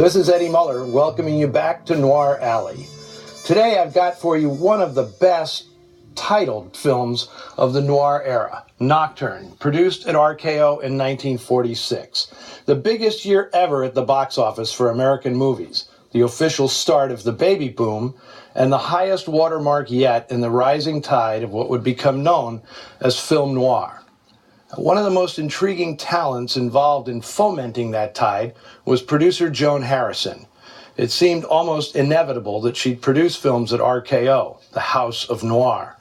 This is Eddie Muller welcoming you back to Noir Alley. Today I've got for you one of the best titled films of the noir era, Nocturne, produced at RKO in 1946. The biggest year ever at the box office for American movies, the official start of the baby boom, and the highest watermark yet in the rising tide of what would become known as film noir. One of the most intriguing talents involved in fomenting that tide was producer Joan Harrison. It seemed almost inevitable that she'd produce films at RKO, the House of Noir.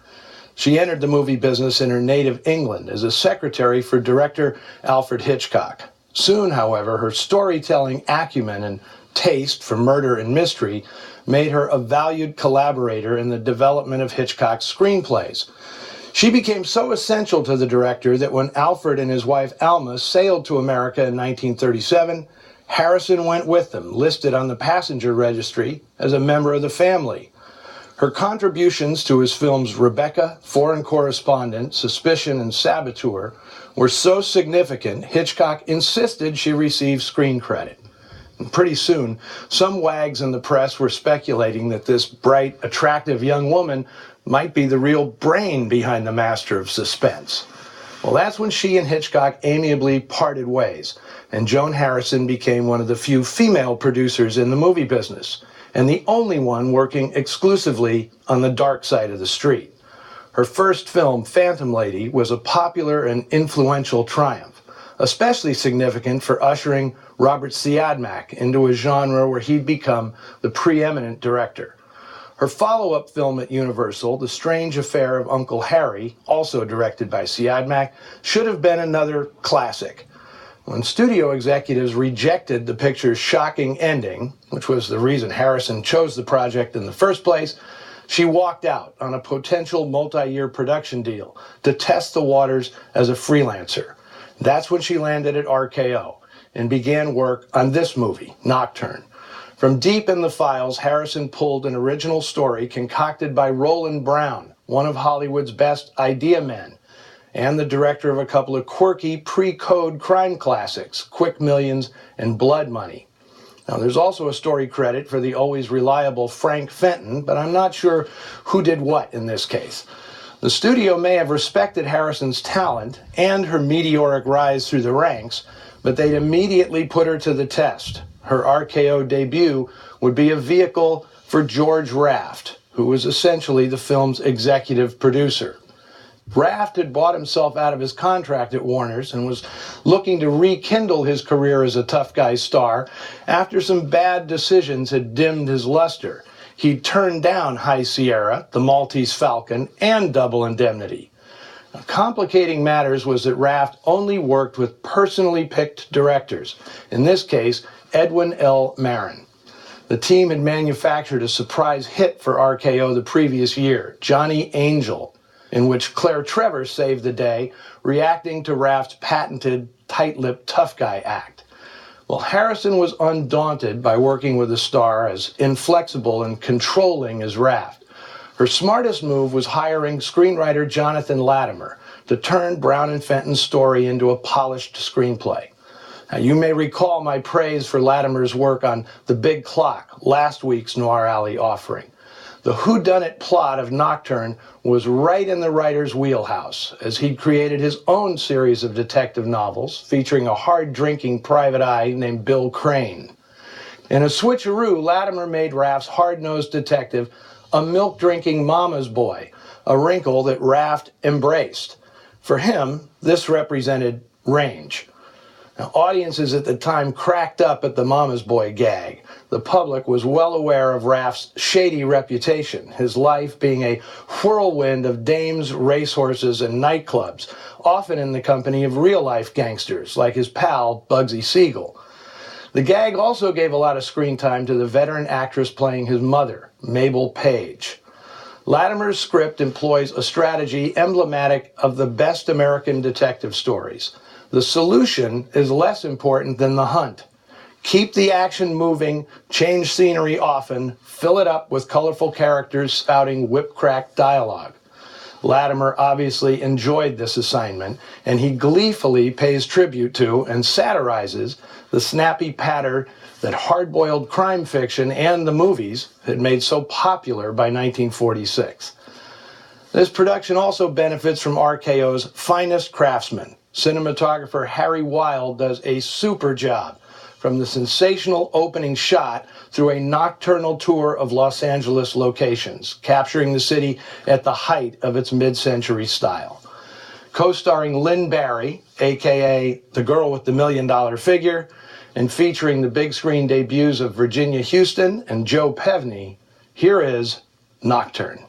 She entered the movie business in her native England as a secretary for director Alfred Hitchcock. Soon, however, her storytelling acumen and taste for murder and mystery made her a valued collaborator in the development of Hitchcock's screenplays. She became so essential to the director that when Alfred and his wife Alma sailed to America in 1937, Harrison went with them, listed on the passenger registry as a member of the family. Her contributions to his films Rebecca, Foreign Correspondent, Suspicion, and Saboteur were so significant, Hitchcock insisted she receive screen credit. And pretty soon, some wags in the press were speculating that this bright, attractive young woman might be the real brain behind the master of suspense. Well, that's when she and Hitchcock amiably parted ways, and Joan Harrison became one of the few female producers in the movie business, and the only one working exclusively on the dark side of the street. Her first film, Phantom Lady, was a popular and influential triumph, especially significant for ushering Robert Siodmak into a genre where he'd become the preeminent director. Her follow-up film at Universal, The Strange Affair of Uncle Harry, also directed by Siodmak, should have been another classic. When studio executives rejected the picture's shocking ending, which was the reason Harrison chose the project in the first place, she walked out on a potential multi-year production deal to test the waters as a freelancer. That's when she landed at RKO and began work on this movie, Nocturne. From deep in the files, Harrison pulled an original story concocted by Roland Brown, one of Hollywood's best idea men, and the director of a couple of quirky pre-code crime classics, Quick Millions and Blood Money. Now, there's also a story credit for the always reliable Frank Fenton, but I'm not sure who did what in this case. The studio may have respected Harrison's talent and her meteoric rise through the ranks, but they'd immediately put her to the test. Her RKO debut would be a vehicle for George Raft, who was essentially the film's executive producer. Raft had bought himself out of his contract at Warner's and was looking to rekindle his career as a tough guy star after some bad decisions had dimmed his luster. He'd turned down High Sierra, The Maltese Falcon, and Double Indemnity. Now, complicating matters was that Raft only worked with personally picked directors, in this case, Edwin L. Marin. The team had manufactured a surprise hit for RKO the previous year, Johnny Angel, in which Claire Trevor saved the day, reacting to Raft's patented tight-lipped tough guy act. Well, Harrison was undaunted by working with a star as inflexible and controlling as Raft. Her smartest move was hiring screenwriter Jonathan Latimer to turn Brown and Fenton's story into a polished screenplay. Now, you may recall my praise for Latimer's work on The Big Clock, last week's Noir Alley offering. The whodunit plot of Nocturne was right in the writer's wheelhouse, as he'd created his own series of detective novels featuring a hard-drinking private eye named Bill Crane. In a switcheroo, Latimer made Raft's hard-nosed detective a milk-drinking mama's boy, a wrinkle that Raft embraced. For him, this represented range. Now, audiences at the time cracked up at the mama's boy gag. The public was well aware of Raft's shady reputation, his life being a whirlwind of dames, racehorses, and nightclubs, often in the company of real-life gangsters like his pal Bugsy Siegel. The gag also gave a lot of screen time to the veteran actress playing his mother, Mabel Page. Latimer's script employs a strategy emblematic of the best American detective stories. The solution is less important than the hunt. Keep the action moving, change scenery often, fill it up with colorful characters spouting whip-crack dialogue. Latimer obviously enjoyed this assignment, and he gleefully pays tribute to and satirizes the snappy patter that hard-boiled crime fiction and the movies had made so popular by 1946. This production also benefits from RKO's finest craftsmen. Cinematographer Harry Wilde does a super job, from the sensational opening shot through a nocturnal tour of Los Angeles locations, capturing the city at the height of its mid-century style. Co-starring Lynn Barry, a.k.a. the girl with the $1 million figure, and featuring the big screen debuts of Virginia Houston and Joe Pevney, here is Nocturne.